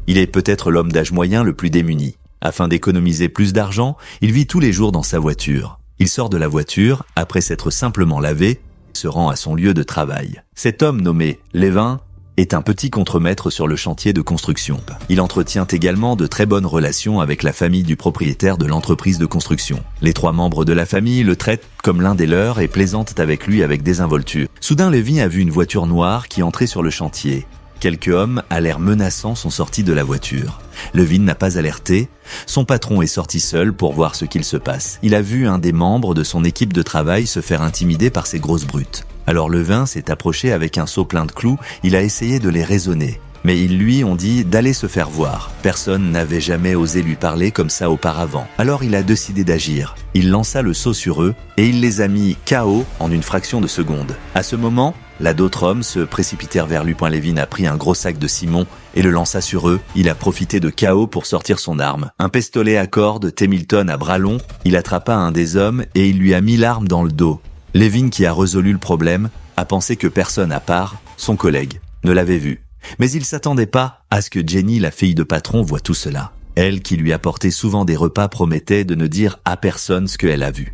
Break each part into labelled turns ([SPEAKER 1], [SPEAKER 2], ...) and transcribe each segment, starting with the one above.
[SPEAKER 1] Il est peut-être l'homme d'âge moyen le plus démuni. Afin d'économiser plus d'argent, il vit tous les jours dans sa voiture. Il sort de la voiture, après s'être simplement lavé, se rend à son lieu de travail. Cet homme nommé Levin est un petit contremaître sur le chantier de construction. Il entretient également de très bonnes relations avec la famille du propriétaire de l'entreprise de construction. Les 3 membres de la famille le traitent comme l'un des leurs et plaisantent avec lui avec désinvolture. Soudain, Levin a vu une voiture noire qui entrait sur le chantier. Quelques hommes à l'air menaçant sont sortis de la voiture. Levin n'a pas alerté. Son patron est sorti seul pour voir ce qu'il se passe. Il a vu un des membres de son équipe de travail se faire intimider par ces grosses brutes. Alors Levin s'est approché avec un seau plein de clous. Il a essayé de les raisonner. Mais ils lui ont dit d'aller se faire voir. Personne n'avait jamais osé lui parler comme ça auparavant. Alors il a décidé d'agir. Il lança le seau sur eux et il les a mis KO en une fraction de seconde. À ce moment, là d'autres hommes se précipitèrent vers lui. Levin a pris un gros sac de ciment et le lança sur eux. Il a profité de KO pour sortir son arme. Un pistolet à cordes Temilton à bras longs. Il attrapa un des hommes et il lui a mis l'arme dans le dos. Levin, qui a résolu le problème, a pensé que personne à part son collègue ne l'avait vu. Mais il s'attendait pas à ce que Jenny, la fille de patron, voie tout cela. Elle, qui lui apportait souvent des repas, promettait de ne dire à personne ce qu'elle a vu.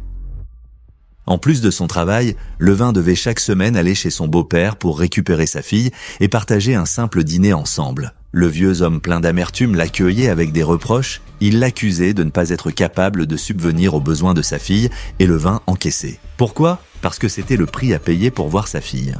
[SPEAKER 1] En plus de son travail, Levin devait chaque semaine aller chez son beau-père pour récupérer sa fille et partager un simple dîner ensemble. Le vieux homme plein d'amertume l'accueillait avec des reproches. Il l'accusait de ne pas être capable de subvenir aux besoins de sa fille et Levin encaissait. Pourquoi ? Parce que c'était le prix à payer pour voir sa fille.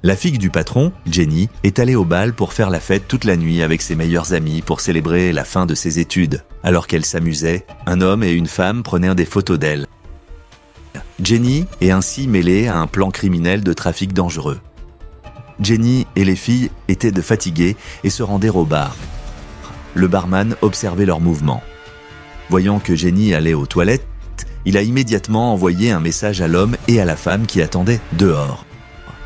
[SPEAKER 1] La fille du patron, Jenny, est allée au bal pour faire la fête toute la nuit avec ses meilleurs amis pour célébrer la fin de ses études. Alors qu'elle s'amusait, un homme et une femme prenaient des photos d'elle. Jenny est ainsi mêlée à un plan criminel de trafic dangereux. Jenny et les filles étaient fatiguées et se rendaient au bar. Le barman observait leurs mouvements. Voyant que Jenny allait aux toilettes, il a immédiatement envoyé un message à l'homme et à la femme qui attendaient dehors.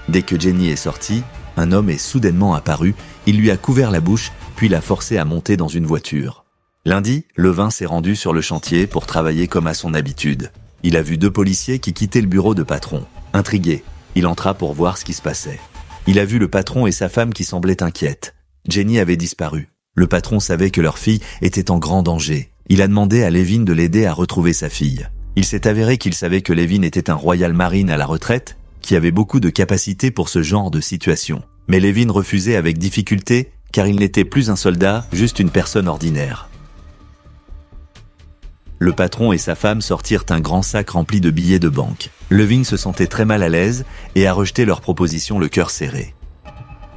[SPEAKER 1] Dès que Jenny est sortie, un homme est soudainement apparu, il lui a couvert la bouche, puis l'a forcé à monter dans une voiture. Lundi, Levin s'est rendu sur le chantier pour travailler comme à son habitude. Il a vu 2 policiers qui quittaient le bureau de patron. Intrigué, il entra pour voir ce qui se passait. Il a vu le patron et sa femme qui semblaient inquiètes. Jenny avait disparu. Le patron savait que leur fille était en grand danger. Il a demandé à Levin de l'aider à retrouver sa fille. Il s'est avéré qu'il savait que Levin était un Royal Marine à la retraite, qui avait beaucoup de capacités pour ce genre de situation. Mais Levin refusait avec difficulté, car il n'était plus un soldat, juste une personne ordinaire. Le patron et sa femme sortirent un grand sac rempli de billets de banque. Levin se sentait très mal à l'aise et a rejeté leur proposition le cœur serré.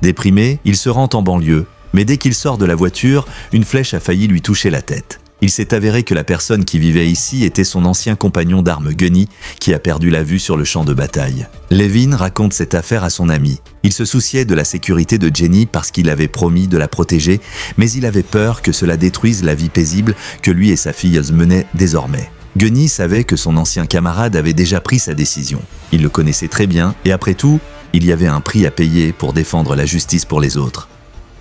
[SPEAKER 1] Déprimé, il se rend en banlieue, mais dès qu'il sort de la voiture, une flèche a failli lui toucher la tête. Il s'est avéré que la personne qui vivait ici était son ancien compagnon d'armes Gunny, qui a perdu la vue sur le champ de bataille. Levin raconte cette affaire à son ami. Il se souciait de la sécurité de Jenny parce qu'il avait promis de la protéger, mais il avait peur que cela détruise la vie paisible que lui et sa fille menaient désormais. Gunny savait que son ancien camarade avait déjà pris sa décision. Il le connaissait très bien, et après tout, il y avait un prix à payer pour défendre la justice pour les autres.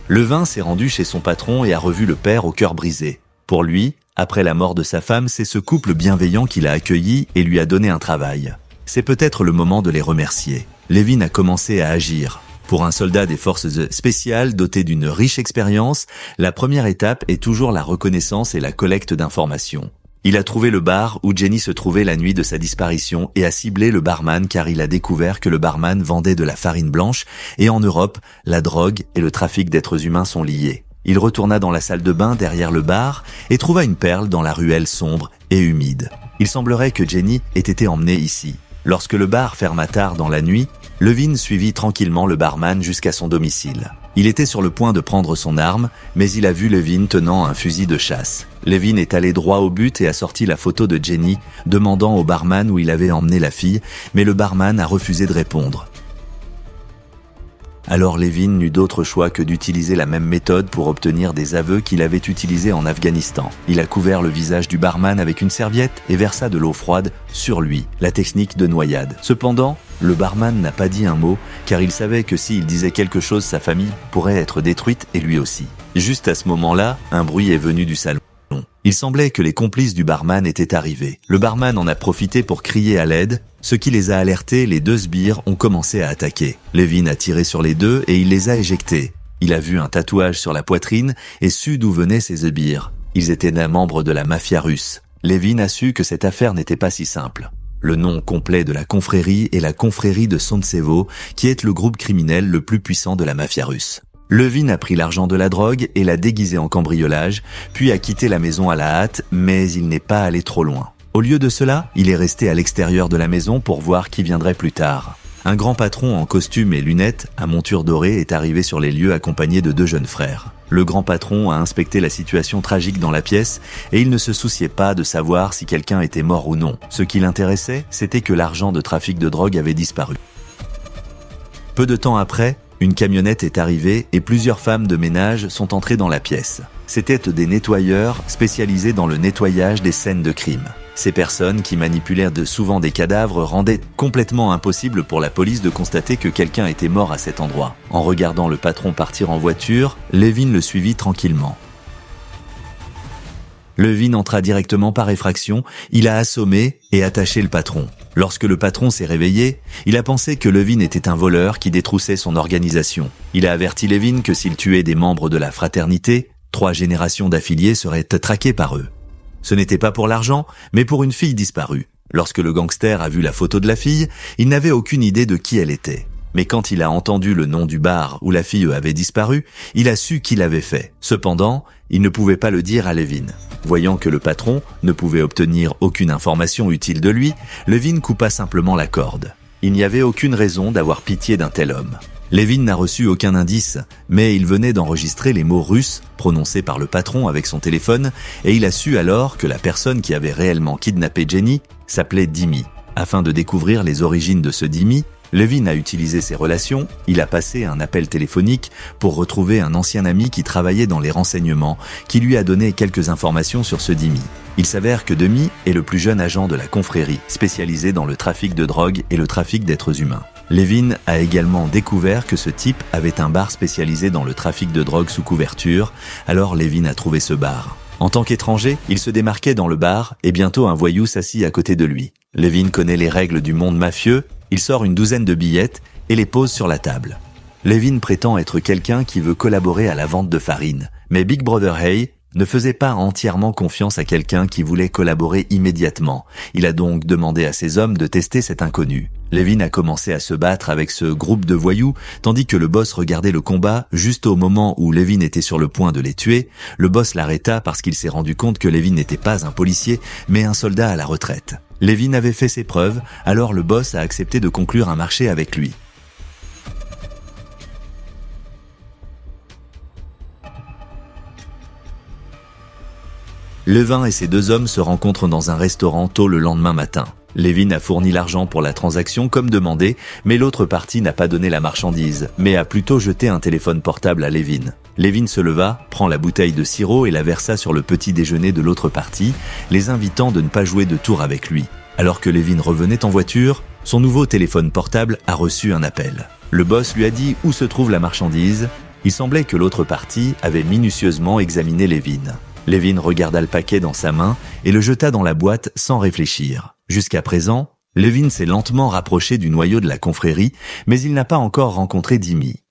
[SPEAKER 1] Levin s'est rendu chez son patron et a revu le père au cœur brisé. Pour lui, après la mort de sa femme, c'est ce couple bienveillant qui l'a accueilli et lui a donné un travail. C'est peut-être le moment de les remercier. Levin a commencé à agir. Pour un soldat des forces spéciales doté d'une riche expérience, la première étape est toujours la reconnaissance et la collecte d'informations. Il a trouvé le bar où Jenny se trouvait la nuit de sa disparition et a ciblé le barman car il a découvert que le barman vendait de la farine blanche et en Europe, la drogue et le trafic d'êtres humains sont liés. Il retourna dans la salle de bain derrière le bar et trouva une perle dans la ruelle sombre et humide. Il semblerait que Jenny ait été emmenée ici. Lorsque le bar ferma tard dans la nuit, Levin suivit tranquillement le barman jusqu'à son domicile. Il était sur le point de prendre son arme, mais il a vu Levin tenant un fusil de chasse. Levin est allé droit au but et a sorti la photo de Jenny, demandant au barman où il avait emmené la fille, mais le barman a refusé de répondre. Alors Levin n'eut d'autre choix que d'utiliser la même méthode pour obtenir des aveux qu'il avait utilisés en Afghanistan. Il a couvert le visage du barman avec une serviette et versa de l'eau froide sur lui, la technique de noyade. Cependant, le barman n'a pas dit un mot, car il savait que s'il disait quelque chose, sa famille pourrait être détruite et lui aussi. Juste à ce moment-là, un bruit est venu du salon. Il semblait que les complices du barman étaient arrivés. Le barman en a profité pour crier à l'aide, ce qui les a alertés. Les 2 sbires ont commencé à attaquer. Levin a tiré sur les 2 et il les a éjectés. Il a vu un tatouage sur la poitrine et su d'où venaient ces sbires. Ils étaient des membres de la mafia russe. Levin a su que cette affaire n'était pas si simple. Le nom complet de la confrérie est la confrérie de Sontsevo, qui est le groupe criminel le plus puissant de la mafia russe. Levin a pris l'argent de la drogue et l'a déguisé en cambriolage, puis a quitté la maison à la hâte, mais il n'est pas allé trop loin. Au lieu de cela, il est resté à l'extérieur de la maison pour voir qui viendrait plus tard. Un grand patron en costume et lunettes, à monture dorée, est arrivé sur les lieux accompagné de 2 jeunes frères. Le grand patron a inspecté la situation tragique dans la pièce et il ne se souciait pas de savoir si quelqu'un était mort ou non. Ce qui l'intéressait, c'était que l'argent de trafic de drogue avait disparu. Peu de temps après, une camionnette est arrivée et plusieurs femmes de ménage sont entrées dans la pièce. C'étaient des nettoyeurs spécialisés dans le nettoyage des scènes de crime. Ces personnes qui manipulèrent souvent des cadavres rendaient complètement impossible pour la police de constater que quelqu'un était mort à cet endroit. En regardant le patron partir en voiture, Levin le suivit tranquillement. Levin entra directement par effraction, il a assommé et attaché le patron. Lorsque le patron s'est réveillé, il a pensé que Levin était un voleur qui détroussait son organisation. Il a averti Levin que s'il tuait des membres de la fraternité, 3 générations d'affiliés seraient traquées par eux. Ce n'était pas pour l'argent, mais pour une fille disparue. Lorsque le gangster a vu la photo de la fille, il n'avait aucune idée de qui elle était. Mais quand il a entendu le nom du bar où la fille avait disparu, il a su qui l'avait fait. Cependant, il ne pouvait pas le dire à Levin. Voyant que le patron ne pouvait obtenir aucune information utile de lui, Levin coupa simplement la corde. Il n'y avait aucune raison d'avoir pitié d'un tel homme. Levin n'a reçu aucun indice, mais il venait d'enregistrer les mots russes prononcés par le patron avec son téléphone et il a su alors que la personne qui avait réellement kidnappé Jenny s'appelait Dimi. Afin de découvrir les origines de ce Dimi, Levin a utilisé ses relations, il a passé un appel téléphonique pour retrouver un ancien ami qui travaillait dans les renseignements, qui lui a donné quelques informations sur ce Dimi. Il s'avère que Dimi est le plus jeune agent de la confrérie, spécialisé dans le trafic de drogue et le trafic d'êtres humains. Levin a également découvert que ce type avait un bar spécialisé dans le trafic de drogue sous couverture, alors Levin a trouvé ce bar. En tant qu'étranger, il se démarquait dans le bar et bientôt un voyou s'assit à côté de lui. Levin connaît les règles du monde mafieux, il sort une 12aine de billettes et les pose sur la table. Levin prétend être quelqu'un qui veut collaborer à la vente de farine, mais Big Brother Hay ne faisait pas entièrement confiance à quelqu'un qui voulait collaborer immédiatement. Il a donc demandé à ses hommes de tester cet inconnu. Levin a commencé à se battre avec ce groupe de voyous, tandis que le boss regardait le combat. Juste au moment où Levin était sur le point de les tuer, le boss l'arrêta parce qu'il s'est rendu compte que Levin n'était pas un policier, mais un soldat à la retraite. Levin avait fait ses preuves, alors le boss a accepté de conclure un marché avec lui. Levin et ses 2 hommes se rencontrent dans un restaurant tôt le lendemain matin. Levin a fourni l'argent pour la transaction comme demandé, mais l'autre partie n'a pas donné la marchandise, mais a plutôt jeté un téléphone portable à Levin. Levin se leva, prend la bouteille de sirop et la versa sur le petit déjeuner de l'autre partie, les invitant de ne pas jouer de tour avec lui. Alors que Levin revenait en voiture, son nouveau téléphone portable a reçu un appel. Le boss lui a dit où se trouve la marchandise. Il semblait que l'autre partie avait minutieusement examiné Levin. Levin regarda le paquet dans sa main et le jeta dans la boîte sans réfléchir. Jusqu'à présent, Levin s'est lentement rapproché du noyau de la confrérie, mais il n'a pas encore rencontré Dimi.